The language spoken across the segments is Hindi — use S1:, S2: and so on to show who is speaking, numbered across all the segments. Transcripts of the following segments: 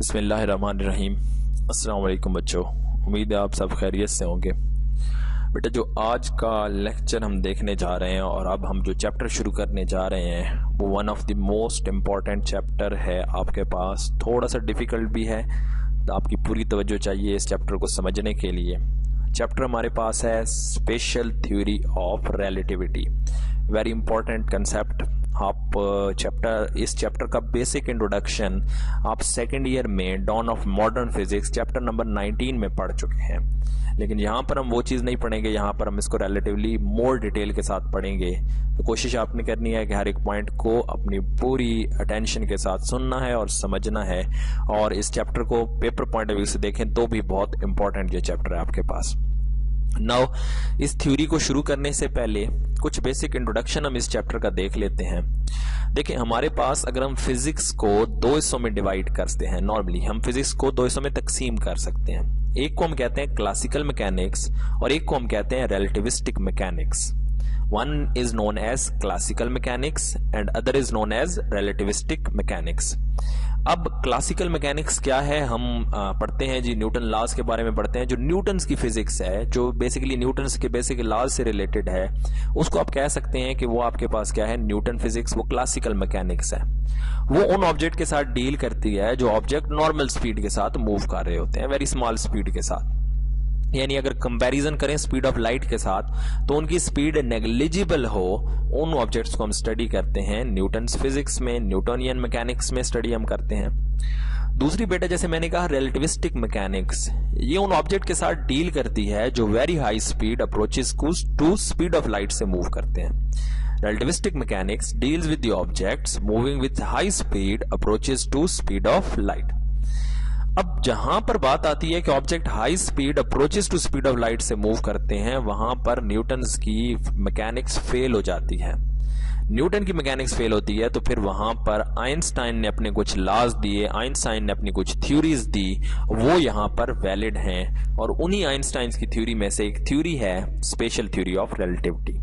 S1: बिस्मिल्लाहिर्रहमानिर्रहीम। अस्सलाम वालेकुम बच्चों, उम्मीद है आप सब खैरियत से होंगे। बेटा, जो आज का लेक्चर हम देखने जा रहे हैं और अब हम जो चैप्टर शुरू करने जा रहे हैं वो one of the most important chapter है। आपके पास थोड़ा सा डिफ़िकल्ट भी है, तो आपकी पूरी तवज्जो चाहिए इस चैप्टर को समझने के लिए। चैप्टर हमारे पास है special theory of relativity, very important concept. आप इस चैप्टर का बेसिक इंट्रोडक्शन आप सेकेंड ईयर में dawn of modern physics chapter number 19 में पढ़ चुके हैं, लेकिन यहाँ पर हम वो चीज़ नहीं पढ़ेंगे। यहाँ पर हम इसको रिलेटिवली मोर डिटेल के साथ पढ़ेंगे। तो कोशिश आपने करनी है कि हर एक पॉइंट को अपनी पूरी अटेंशन के साथ सुनना है और समझना है, और इस चैप्टर को पेपर पॉइंट ऑफ व्यू से देखें तो भी बहुत इंपॉर्टेंट ये चैप्टर है आपके पास। नाउ इस थ्योरी को शुरू करने से पहले कुछ बेसिक इंट्रोडक्शन हम इस चैप्टर का देख लेते हैं। देखिए, हमारे पास अगर हम फिजिक्स को दो हिस्सों में डिवाइड करते हैं, नॉर्मली हम फिजिक्स को दो हिस्सों में तकसीम कर सकते हैं। एक को हम कहते हैं क्लासिकल मैकेनिक्स और एक को हम कहते हैं relativistic mechanics. One is known as classical mechanics and other is known as relativistic mechanics. अब क्लासिकल मैकेनिक्स क्या है, हम पढ़ते हैं जी, न्यूटन लॉज के बारे में पढ़ते हैं। जो न्यूटन्स की फिजिक्स है, जो बेसिकली न्यूटन्स के बेसिक लॉज से रिलेटेड है, उसको आप कह सकते हैं कि वो आपके पास क्या है, न्यूटन फिजिक्स, वो क्लासिकल मैकेनिक्स है। वो उन ऑब्जेक्ट के साथ डील करती है जो ऑब्जेक्ट नॉर्मल स्पीड के साथ मूव कर रहे होते हैं, वेरी स्मॉल स्पीड के साथ। यानी अगर कंपैरिजन करें स्पीड ऑफ लाइट के साथ तो उनकी स्पीड नेग्लिजिबल हो, उन ऑब्जेक्ट्स को हम स्टडी करते हैं न्यूटन्स फिजिक्स में, न्यूटोनियन मैकेनिक्स में स्टडी हम करते हैं। दूसरी बेटा, जैसे मैंने कहा, रिलेटिविस्टिक मैकेनिक्स, ये उन ऑब्जेक्ट के साथ डील करती है जो very high speed approaches to speed of light से मूव करते हैं। Relativistic mechanics deals with the objects moving with high speed approaches to speed of light. अब जहां पर बात आती है कि object high speed approaches to speed of light से मूव करते हैं, वहां पर न्यूटन्स की मैकेनिक्स फेल हो जाती है। न्यूटन की मैकेनिक्स फेल होती है तो फिर वहां पर आइंस्टाइन ने अपने कुछ लॉज दिए, आइंस्टाइन ने अपनी कुछ थ्योरीज दी, वो यहां पर वैलिड हैं। और उन्हीं आइंस्टाइन की थ्योरी में से एक थ्योरी है स्पेशल थ्योरी ऑफ रिलेटिविटी।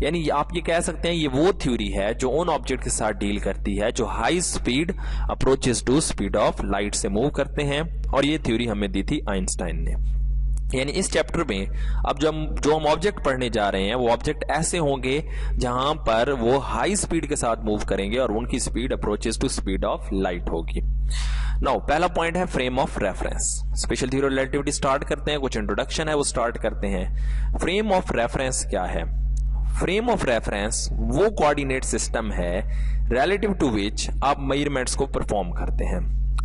S1: यानी आप ये कह सकते हैं ये वो थ्योरी है जो उन ऑब्जेक्ट के साथ डील करती है जो high speed approaches to speed of light से मूव करते हैं, और ये थ्योरी हमें दी थी आइंस्टाइन ने। यानी इस चैप्टर में अब जो हम ऑब्जेक्ट पढ़ने जा रहे हैं वो ऑब्जेक्ट ऐसे होंगे जहां पर वो हाई स्पीड के साथ मूव करेंगे और उनकी speed approaches to speed of light होगी। नाउ पहला पॉइंट है frame of reference. Special theory of relativity start करते हैं, कुछ इंट्रोडक्शन है वो स्टार्ट करते हैं। फ्रेम ऑफ रेफरेंस क्या है? फ्रेम ऑफ रेफरेंस वो कोऑर्डिनेट सिस्टम है रिलेटिव टू विच आप मेजरमेंट्स को परफॉर्म करते हैं।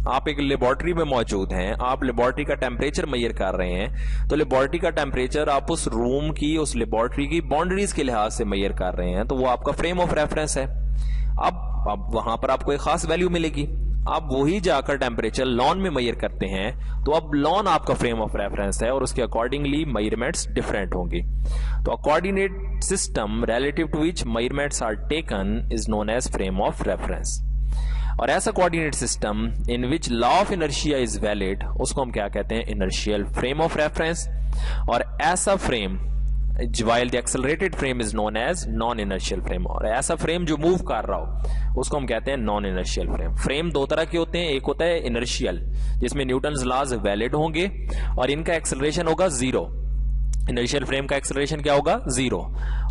S1: आप एक लेबोरेटरी में मौजूद हैं, आप लेबोरेटरी का टेम्परेचर मेजर कर रहे हैं, तो लेबोरेटरी का टेम्परेचर आप उस रूम की, उस लेबोरेटरी की बाउंड्रीज के लिहाज से मेजर कर रहे हैं, तो वो आपका फ्रेम ऑफ रेफरेंस है। अब वहां पर आपको एक खास वैल्यू मिलेगी। आप वही जाकर टेम्परेचर लॉन में मेजर करते हैं, तो अब लॉन आपका फ्रेम ऑफ रेफरेंस है और उसके अकॉर्डिंगली मेजरमेंट्स डिफरेंट होंगी। तो coordinate system relative to which measurements are taken is known as frame of reference. और ऐसा coordinate system in which law of inertia is valid, उसको हम क्या कहते हैं, इनर्शियल फ्रेम ऑफ रेफरेंस। और ऐसा frame while the accelerated frame is known as non inertial frame, और ऐसा फ्रेम जो मूव कर रहा हो उसको हम कहते हैं नॉन इनर्शियल फ्रेम। फ्रेम दो तरह के होते हैं, एक होता है इनर्शियल जिसमें न्यूटन्स लॉज वैलिड होंगे और इनका एक्सेलरेशन होगा जीरो। इनर्शियल फ्रेम का एक्सेलरेशन क्या होगा, जीरो।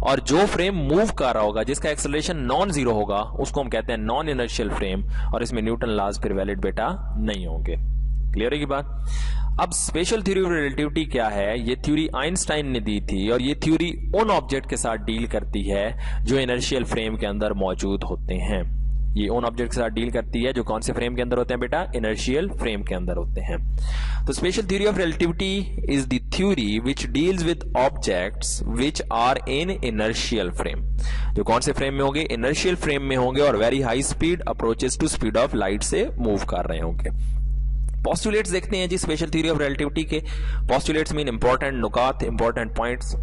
S1: और जो फ्रेम मूव कर रहा होगा जिसका एक्सेलरेशन नॉन जीरो होगा उसको हम कहते हैं नॉन इनर्शियल फ्रेम, और इसमें न्यूटन लॉज फिर वैलिड बेटा नहीं होंगे। क्लियर है की बात? अब स्पेशल थ्योरी ऑफ रिलेटिविटी क्या है? ये थ्योरी आइंस्टाइन ने दी थी और ये थ्योरी उन ऑब्जेक्ट के साथ डील करती है जो इनर्शियल फ्रेम के अंदर मौजूद होते हैं। ये उन ऑब्जेक्ट के साथ डील करती है जो कौन से फ्रेम के अंदर होते हैं बेटा, इनर्शियल फ्रेम के अंदर होते हैं। तो special theory of relativity is the theory which deals with objects which are in inertial frame. जो कौन से फ्रेम में होंगे, इनर्शियल फ्रेम में होंगे और very high speed approaches to speed of light से मूव कर रहे होंगे। पोस्टुलेट्स देखते हैं जी स्पेशल थ्योरी ऑफ रिलेटिविटी के। पोस्टुलेट्स मीन इंपॉर्टेंट नुकात, इंपॉर्टेंट पॉइंट्स।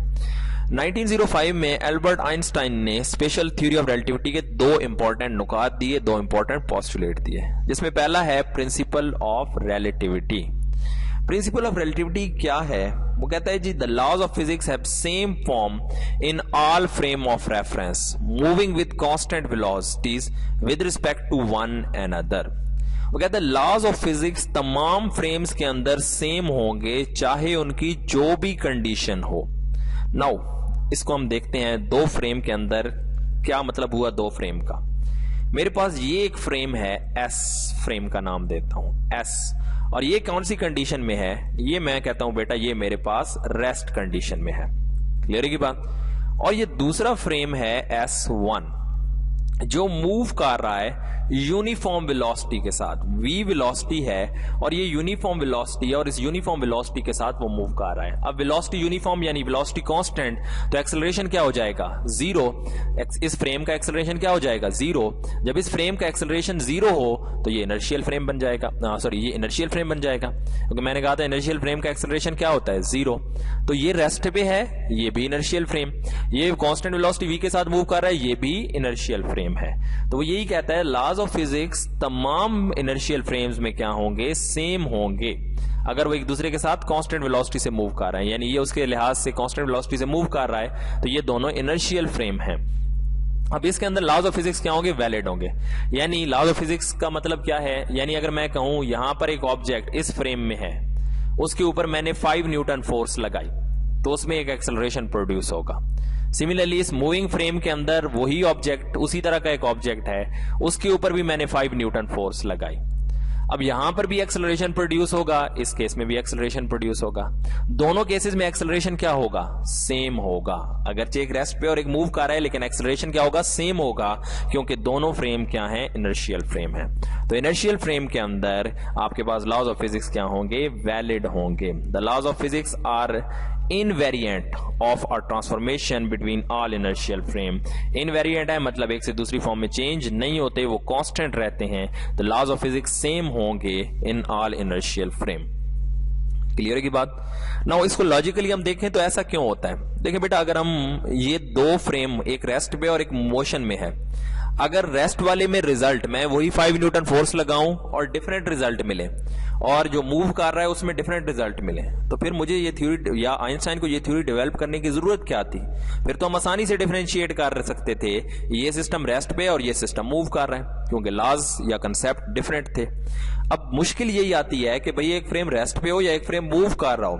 S1: 1905 में एल्बर्ट आइंस्टाइन ने स्पेशल थ्योरी ऑफ रिलेटिविटी के दो इंपॉर्टेंट नुकात दिए, दो इंपॉर्टेंट पोस्टुलेट दिए, जिसमें पहला है principle of relativity. Principle of relativity क्या है? वो कहता है जी the laws of physics have same form in all frame of reference moving with constant velocities with respect to one and other. वो कहता है लॉज ऑफ फिजिक्स तमाम फ्रेम्स के अंदर सेम होंगे चाहे उनकी जो भी कंडीशन हो। नाउ इसको हम देखते हैं दो फ्रेम के अंदर क्या मतलब हुआ। दो फ्रेम का, मेरे पास ये एक फ्रेम है, एस फ्रेम का नाम देता हूं एस, और ये कौन सी कंडीशन में है, ये मैं कहता हूं बेटा ये मेरे पास रेस्ट कंडीशन में है। क्लियर है की बात। और ये दूसरा फ्रेम है S1 जो मूव कर रहा है यूनिफॉर्म वेलोसिटी के साथ, v वेलोसिटी है और ये यूनिफॉर्म वेलोसिटी है और इस यूनिफॉर्म वेलोसिटी के साथ वो मूव कर रहा है। अब वेलोसिटी यूनिफॉर्म यानी वेलोसिटी कांस्टेंट, तो एक्सेलरेशन क्या हो जाएगा, जीरो। इस फ्रेम का एक्सेलरेशन क्या हो जाएगा, जीरो। जब इस फ्रेम का एक्सेलरेशन जीरो हो तो ये इनर्शियल फ्रेम बन जाएगा, ये इनर्शियल फ्रेम बन जाएगा, क्योंकि मैंने कहा था इनर्शियल फ्रेम का एक्सेलरेशन क्या होता है, जीरो। तो ये रेस्ट पे है, ये भी इनर्शियल फ्रेम, ये कांस्टेंट वेलोसिटी v के साथ मूव कर रहा है, ये भी इनर्शियल फ्रेम है। तो वो यही कहता है लॉज ऑफ फिजिक्स तमाम इनर्शियल फ्रेम्स में क्या होंगे, सेम होंगे अगर वो एक दूसरे के साथ कांस्टेंट वेलोसिटी से मूव कर रहे हैं, यानी ये उसके लिहाज से कांस्टेंट वेलोसिटी से मूव कर रहा है, तो ये दोनों इनर्शियल फ्रेम हैं। अब इसके अंदर लॉज ऑफ फिजिक्स क्या होंगे, वैलिड होंगे। यानी लॉज ऑफ फिजिक्स का मतलब क्या है, यानी अगर मैं कहूं यहां पर एक ऑब्जेक्ट इस फ्रेम में है, उसके ऊपर मैंने 5 न्यूटन फोर्स लगाई, तो उसमें एक एक्सेलरेशन प्रोड्यूस होगा। सिमिलरली इस मूविंग फ्रेम के अंदर वही ऑब्जेक्ट, उसी तरह का एक ऑब्जेक्ट है, उसके ऊपर भी मैंने 5 न्यूटन फोर्स लगाई। अब यहां पर भी एक्सेलरेशन प्रोड्यूस होगा, इस केस में भी एक्सेलरेशन प्रोड्यूस होगा। दोनों केसेस में एक्सेलरेशन क्या होगा, सेम होगा। अगरचे एक रेस्ट पे और एक मूव कर रहा है, लेकिन एक्सेलरेशन क्या होगा, सेम होगा, क्योंकि दोनों फ्रेम क्या है, इनर्शियल फ्रेम है। तो इनर्शियल फ्रेम के अंदर आपके पास लॉज ऑफ फिजिक्स क्या होंगे, वैलिड होंगे। The laws of physics are invariant of a transformation between all inertial frame. Invariant है मतलब एक से दूसरी फॉर्म में चेंज नहीं होते, वो कांस्टेंट रहते हैं। The laws of physics same होंगे in all inertial frame. Clear है की बात। नाउ इसको लॉजिकली हम देखें तो ऐसा क्यों होता है। देखिए बेटा, अगर हम ये दो फ्रेम एक रेस्ट पे और एक मोशन में है, अगर रेस्ट वाले में रिजल्ट मैं वही 5 न्यूटन फोर्स लगाऊं और डिफरेंट रिजल्ट मिले, और जो मूव कर रहा है उसमें डिफरेंट रिजल्ट मिले, तो फिर मुझे ये थ्योरी या आइंस्टाइन को ये थ्योरी डेवलप करने की जरूरत क्या थी। फिर तो हम आसानी से डिफरेंशिएट कर सकते थे, ये सिस्टम रेस्ट पे और ये सिस्टम मूव कर रहा है, क्योंकि लॉज या कंसेप्ट डिफरेंट थे। अब मुश्किल यही आती है कि भाई एक फ्रेम रेस्ट पे हो या एक फ्रेम मूव कर रहा हो,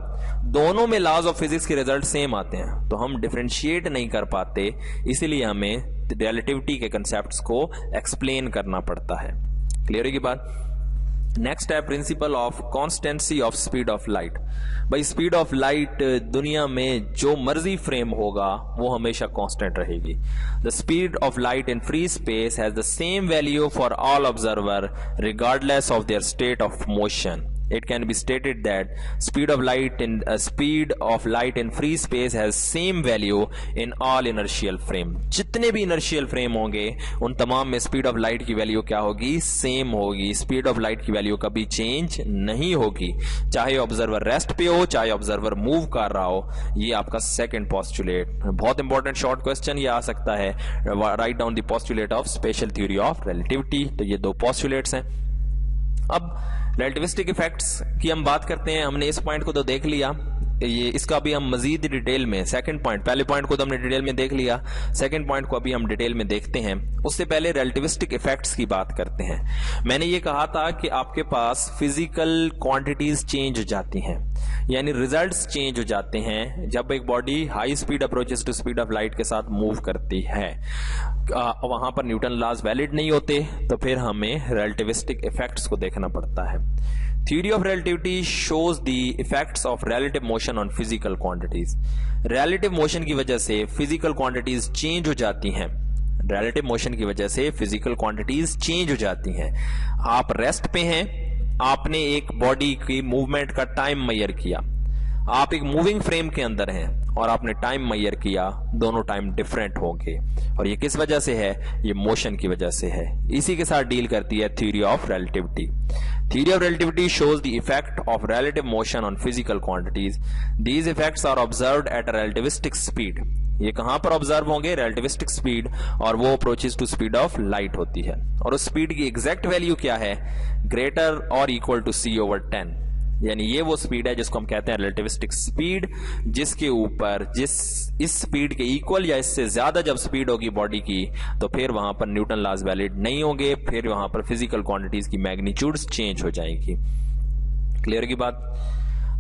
S1: दोनों में लॉज ऑफ फिजिक्स के रिजल्ट सेम आते हैं, तो हम डिफरेंशिएट नहीं कर पाते, इसीलिए हमें रिलेटिविटी के कंसेप्ट्स को एक्सप्लेन करना पड़ता है। क्लियर है की बात। नेक्स्ट है principle of constituency of speed of light. भाई स्पीड ऑफ लाइट दुनिया में जो मर्जी फ्रेम होगा वो हमेशा कांस्टेंट रहेगी। The speed of light in free space has the same value for all observer regardless of their state of motion. It can be stated that speed of light in free space has same value in all inertial frame. जितने भी inertial frame होंगे उन तमाम में speed of light की वैल्यू क्या होगी, सेम होगी। speed of light की वैल्यू कभी चेंज नहीं होगी, चाहे ऑब्जर्वर रेस्ट पे हो चाहे ऑब्जर्वर मूव कर रहा हो। ये आपका सेकंड पोस्टुलेट, बहुत इंपॉर्टेंट शॉर्ट क्वेश्चन ये आ सकता है। Write down the postulate of special theory of relativity. तो ये दो पोस्टुलेट्स हैं। अब रिलेटिविस्टिक इफेक्ट्स की हम बात करते हैं। हमने इस पॉइंट को तो देख लिया, ये इसका भी हम मजीद डिटेल में, सेकंड पॉइंट, पहले पॉइंट को तो हमने डिटेल में देख लिया, सेकंड पॉइंट को अभी हम डिटेल में देखते हैं। उससे पहले रिलेटिविस्टिक इफेक्ट्स की बात करते हैं। मैंने ये कहा था कि आपके पास फिजिकल क्वांटिटीज चेंज हो जाती हैं, यानी रिजल्ट्स चेंज हो जाते हैं जब एक body high speed approaches to speed of light के साथ मूव करती है। वहां पर न्यूटन लॉज वैलिड नहीं होते, तो फिर हमें रिलेटिविस्टिक इफेक्ट्स को देखना पड़ता है। Theory of relativity shows the effects of relative motion on physical quantities. Relative motion की वजह से physical quantities change हो जाती हैं। Relative motion की वजह से physical quantities change हो जाती हैं। आप रेस्ट पे हैं, आपने एक बॉडी की मूवमेंट का टाइम मेजर किया, आप एक मूविंग फ्रेम के अंदर हैं और आपने टाइम मेजर किया, दोनों टाइम डिफरेंट होंगे, और ये किस वजह से है, ये मोशन की वजह से है। इसी के साथ डील करती है theory of relativity. Theory of relativity shows the effect of relative motion on physical quantities. These effects are observed at a relativistic speed. ये कहां पर ऑब्जर्व होंगे, relativistic speed, और वो approaches to speed of light होती है। और उस स्पीड की एग्जैक्ट वैल्यू क्या है, greater or equal to c/10। यानी ये वो स्पीड है जिसको हम कहते हैं रिलेटिविस्टिक स्पीड, जिसके ऊपर इस स्पीड के इक्वल या इससे ज्यादा जब स्पीड होगी बॉडी की तो फिर वहां पर न्यूटन लॉज वैलिड नहीं होंगे, फिर वहां पर फिजिकल क्वांटिटीज की मैग्नीट्यूड्स चेंज हो जाएगी। क्लियर की बात।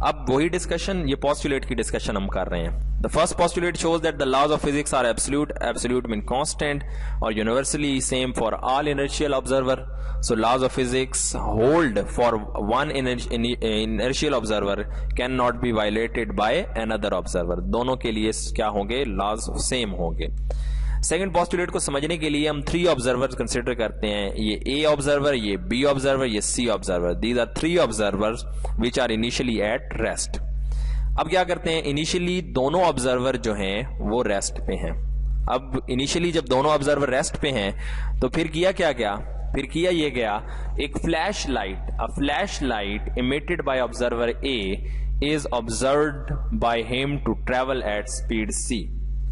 S1: अब वही डिस्कशन, ये पोस्टुलेट की डिस्कशन हम कर रहे हैं। The first postulate shows that the laws of physics are absolute, absolute mean constant और universally same for all inertial observer. So laws of physics hold for one inertial observer cannot be violated by another observer। दोनों के लिए क्या होंगे? laws सेम होंगे। सेकंड पोस्टुलेट को समझने के लिए हम 3 ऑब्जर्वर कंसिडर करते हैं, ये A ऑब्जर्वर, ये B ऑब्जर्वर, ये C observer. These are 3 observers which are initially at rest. अब क्या करते हैं, इनिशियली दोनों ऑब्जर्वर जो हैं वो रेस्ट पे हैं। अब इनिशियली जब दोनों ऑब्जर्वर रेस्ट पे हैं तो फिर किया क्या गया? फिर किया ये गया, एक flash light, a flash light emitted by observer A is observed by him to travel at speed c।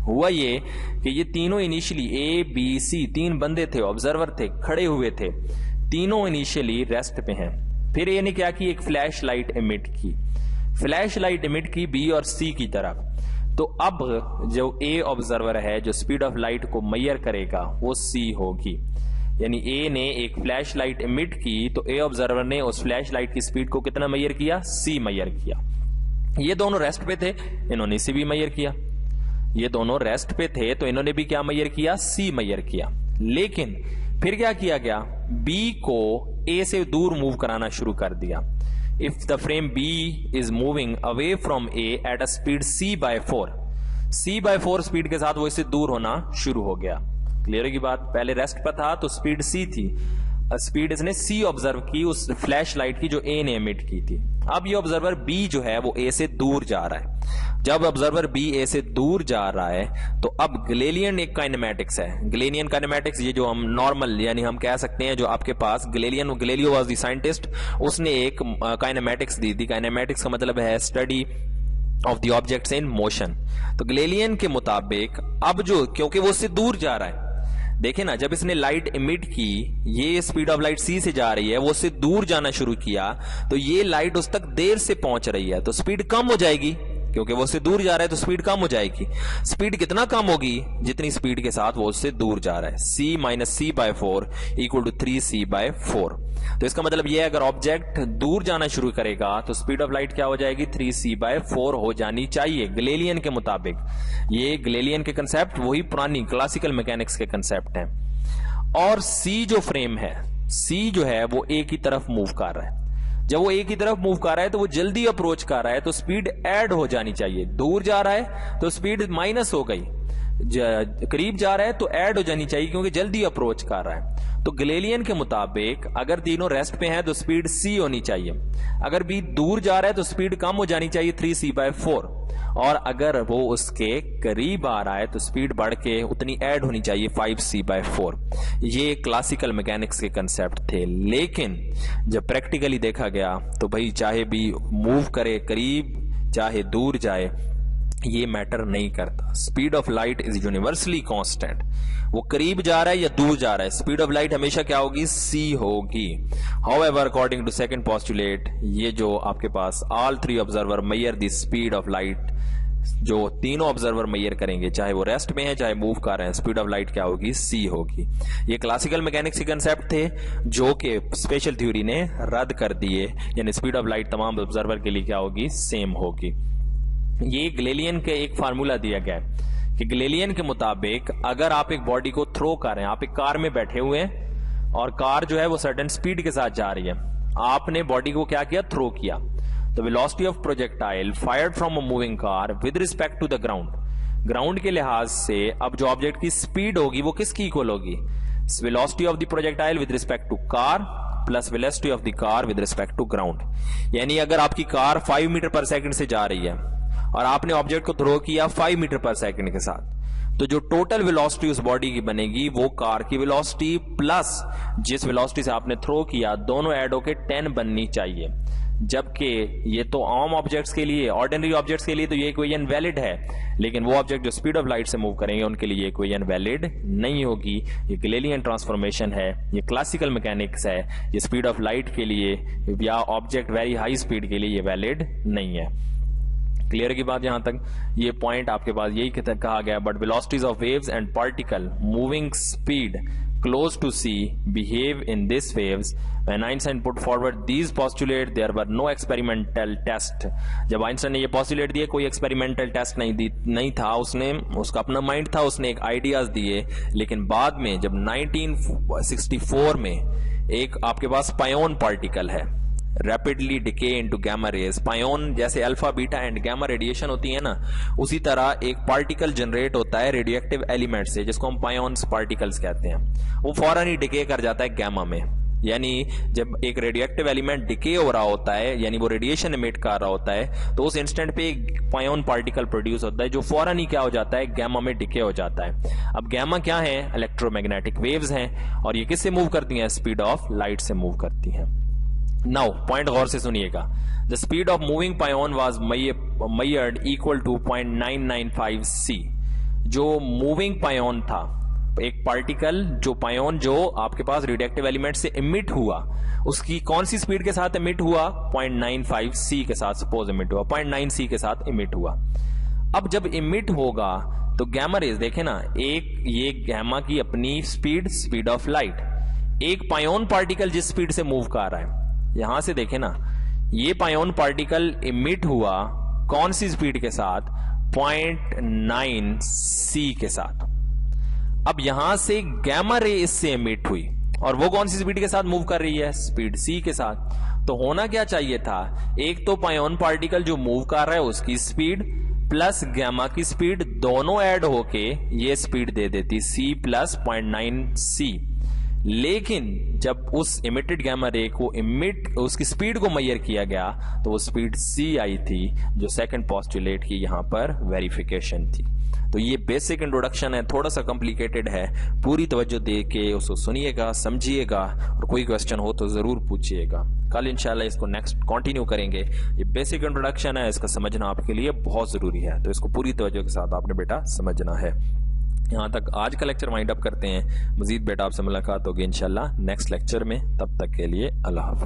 S1: हुआ ये कि ये तीनों इनिशियली ए बी सी 3 बंदे थे, ऑब्जर्वर थे, खड़े हुए थे, तीनों इनिशियली रेस्ट पे हैं। फिर ये ने क्या की, एक फ्लैश लाइट इमिट की, फ्लैश लाइट इमिट की बी और सी की तरफ। तो अब जो ए ऑब्जर्वर है जो स्पीड ऑफ लाइट को मेजर करेगा वो सी होगी। यानी ए ने एक फ्लैश लाइट इमिट की तो ए ऑब्जर्वर ने उस फ्लैश लाइट की स्पीड को कितना मेजर किया? सी मेजर किया। ये दोनों रेस्ट पे थे, इन्होंने सी भी मेजर किया। ये दोनों रेस्ट पे थे तो इन्होंने भी क्या मेजर किया? सी मेजर किया। लेकिन फिर क्या किया गया? बी को ए से दूर मूव कराना शुरू कर दिया। If the frame B is moving away from A at a speed c/4 speed के साथ वो इससे दूर होना शुरू हो गया। क्लियर की बात। पहले रेस्ट पर था तो स्पीड सी थी, स्पीड इसने सी ऑब्जर्व की उस फ्लैश लाइट की जो ए ने एमिट की थी। अब ये ऑब्जर्वर बी जो है वो ए से दूर जा रहा है। जब ऑब्जर्वर बी ए से दूर जा रहा है तो अब गैलीलियन एक काइनेमैटिक्स है। गैलीलियन काइनेमैटिक्स ये जो हम नॉर्मल यानी हम कह सकते हैं जो आपके पास गैलीलियो वाज द साइंटिस्ट, उसने एक काइनेमैटिक्स दी थी। काइनेमैटिक्स का मतलब है study of the objects in motion. तो गैलीलियन के मुताबिक अब जो, क्योंकि वो उससे दूर जा रहा है, देखे ना, जब इसने लाइट इमिट की, ये स्पीड ऑफ लाइट सी से जा रही है, वो उससे दूर जाना शुरू किया तो ये लाइट उस तक देर से पहुंच रही है तो स्पीड कम हो जाएगी, क्योंकि वो उससे दूर जा रहा है तो स्पीड कम हो जाएगी। स्पीड कितना कम होगी? जितनी स्पीड के साथ वो उससे दूर जा रहा है। c - c/4 equal to 3c/4। तो इसका मतलब ये है अगर ऑब्जेक्ट दूर जाना शुरू करेगा तो स्पीड ऑफ लाइट क्या हो जाएगी? 3c/4 हो जानी चाहिए गैलीलियन के मुताबिक। ये गैलीलियन के कंसेप्ट वही पुरानी क्लासिकल मैकेनिक्स के कंसेप्ट हैं। और c जो फ्रेम है, c जो है वो ए की तरफ मूव कर रहा है। जब वो ए की तरफ मूव कर रहा है तो वो जल्दी अप्रोच कर रहा है तो स्पीड ऐड हो जानी चाहिए। दूर जा रहा है तो स्पीड माइनस हो गई, करीब जा रहा है तो ऐड हो जानी चाहिए क्योंकि जल्दी अप्रोच कर रहा है। तो गैलीलियन के मुताबिक अगर तीनों रेस्ट पे हैं तो स्पीड सी होनी चाहिए, अगर बी दूर जा रहा है तो स्पीड कम हो जानी चाहिए 3c/4, और अगर वो उसके करीब आ रहा है तो स्पीड बढ़ के उतनी ऐड होनी चाहिए 5c/4। ये क्लासिकल मैकेनिक्स के कंसेप्ट थे। लेकिन जब प्रैक्टिकली देखा गया तो भाई चाहे भी मूव करे करीब चाहे दूर जाए ये मैटर नहीं करता। Speed of light is universally constant. वो करीब जा रहा है या दूर जा रहा है, स्पीड ऑफ लाइट हमेशा क्या होगी? सी होगी। However according to second postulate, ये जो आपके पास all 3 observer measure the speed of light, जो तीनों ऑब्जर्वर मेजर करेंगे चाहे वो रेस्ट में है चाहे मूव कर रहे हैं, स्पीड ऑफ लाइट क्या होगी? सी होगी। ये क्लासिकल मैकेनिक्स के कंसेप्ट थे जो कि स्पेशल थ्योरी ने रद्द कर दिए, यानी स्पीड ऑफ लाइट तमाम ऑब्जर्वर के लिए क्या होगी? सेम होगी। ये गैलीलियन के एक फार्मूला दिया गया है कि गैलीलियन के मुताबिक अगर आप एक बॉडी को थ्रो कर रहे हैं, आप एक कार में बैठे हुए हैं और कार जो है वो सर्टेन स्पीड के साथ जा रही है, आपने बॉडी को क्या किया? थ्रो किया। तो velocity of projectile fired from a moving car with respect to the ground, ground के लिहाज से अब जो ऑब्जेक्ट की स्पीड होगी वो किसकी इक्वल होगी? Velocity of the projectile with respect to car plus velocity of the car with respect to ground. यानी अगर आपकी कार 5 मीटर पर सेकंड से जा रही है और आपने ऑब्जेक्ट को थ्रो किया 5 मीटर पर सेकंड के साथ, तो जो टोटल वेलोसिटी उस बॉडी की बनेगी वो कार की वेलोसिटी प्लस जिस वेलोसिटी से आपने थ्रो किया, दोनों ऐड होके 10 बननी चाहिए। जबकि ये तो आम ऑब्जेक्ट्स के लिए, ऑर्डिनरी ऑब्जेक्ट्स के लिए तो ये इक्वेशन वैलिड है, लेकिन वो ऑब्जेक्ट जो स्पीड ऑफ लाइट से मूव करेंगे उनके लिए ये इक्वेशन वैलिड नहीं होगी। ये गैलीलियन ट्रांसफॉर्मेशन है, ये क्लासिकल मैकेनिक्स है, ये स्पीड ऑफ लाइट के लिए या ऑब्जेक्ट वेरी हाई स्पीड के लिए ये वैलिड नहीं है। क्लियर की बात यहां तक? ये पॉइंट आपके पास यही कहा गया, but velocities of waves and particle moving speed close to c behave in these waves. When Einstein put forward these postulates, there were no experimental test. जब आइंस्टाइन ने ये postulate दिए, कोई experimental test नहीं था, उसने उसका अपना माइंड था, उसने एक आइडियाज दिए। लेकिन बाद में जब 1964 में एक आपके पास पायोन पार्टिकल है, rapidly decay into gamma rays, pion जैसे alpha beta and gamma radiation होती है ना, उसी तरह एक पार्टिकल जनरेट होता है रेडियोएक्टिव एलिमेंट से, जिसको हम पायोन्स पार्टिकल्स कहते हैं। वो फौरन ही डिके कर जाता है गैमा में, यानी जब एक रेडियोएक्टिव एलिमेंट डिके हो रहा होता है, यानी वो रेडिएशन इमिट कर रहा होता है, तो उस इंस्टेंट पे एक पायोन पार्टिकल प्रोड्यूस होता है जो फौरन ही क्या हो जाता है, गैमा में डिके हो जाता है। अब गैमा क्या है? इलेक्ट्रोमैग्नेटिक वेव्स हैं, और ये किससे मूव करती हैं? स्पीड ऑफ लाइट से मूव करती हैं। नाउ पॉइंट गौर से सुनिएगा। The speed of moving pion was measured equal to 0.995 c। जो मूविंग पायोन था, एक पार्टिकल जो पायोन जो आपके पास रेडियोएक्टिव एलिमेंट से इमिट हुआ, उसकी कौन सी स्पीड के साथ इमिट हुआ? 0.95 c के साथ सपोज इमिट हुआ, 0.9 c के साथ इमिट हुआ। अब जब इमिट होगा तो गैमा रेज देखे ना, एक ये गैमा की अपनी स्पीड ऑफ लाइट, एक पायोन पार्टिकल जिस स्पीड से मूव कर रहा है, यहां से देखे ना, ये पायोन पार्टिकल इमिट हुआ कौन सी स्पीड के साथ? 0.9 c के साथ। अब यहां से गैमा रे इससे इमिट हुई, और वो कौन सी स्पीड के साथ मूव कर रही है? स्पीड c के साथ। तो होना क्या चाहिए था? एक तो पायोन पार्टिकल जो मूव कर रहा है उसकी स्पीड प्लस गैमा की स्पीड दोनों ऐड होके ये स्पीड दे देती c प्लस 0.9 c। लेकिन जब उस इमिटेड गैमा रे को उसकी स्पीड को मेजर किया गया तो वो स्पीड c आई थी, जो सेकंड पोस्टुलेट की यहां पर वेरिफिकेशन थी। तो ये बेसिक इंट्रोडक्शन है, थोड़ा सा कॉम्प्लिकेटेड है, पूरी तवज्जो दे के उसको सुनिएगा, समझिएगा, और कोई क्वेश्चन हो तो जरूर पूछिएगा। कल इंशाल्लाह इसको नेक्स्ट कंटिन्यू करेंगे। ये बेसिक इंट्रोडक्शन है, इसका समझना आपके लिए बहुत जरूरी है, तो इसको पूरी तवज्जो के साथ आपने बेटा समझना है। यहाँ तक आज का लेक्चर वाइंड अप करते हैं। मजीद बेटा आपसे मुलाकात होगी इंशाल्लाह नेक्स्ट लेक्चर में, तब तक के लिए अल्लाह हाफिज।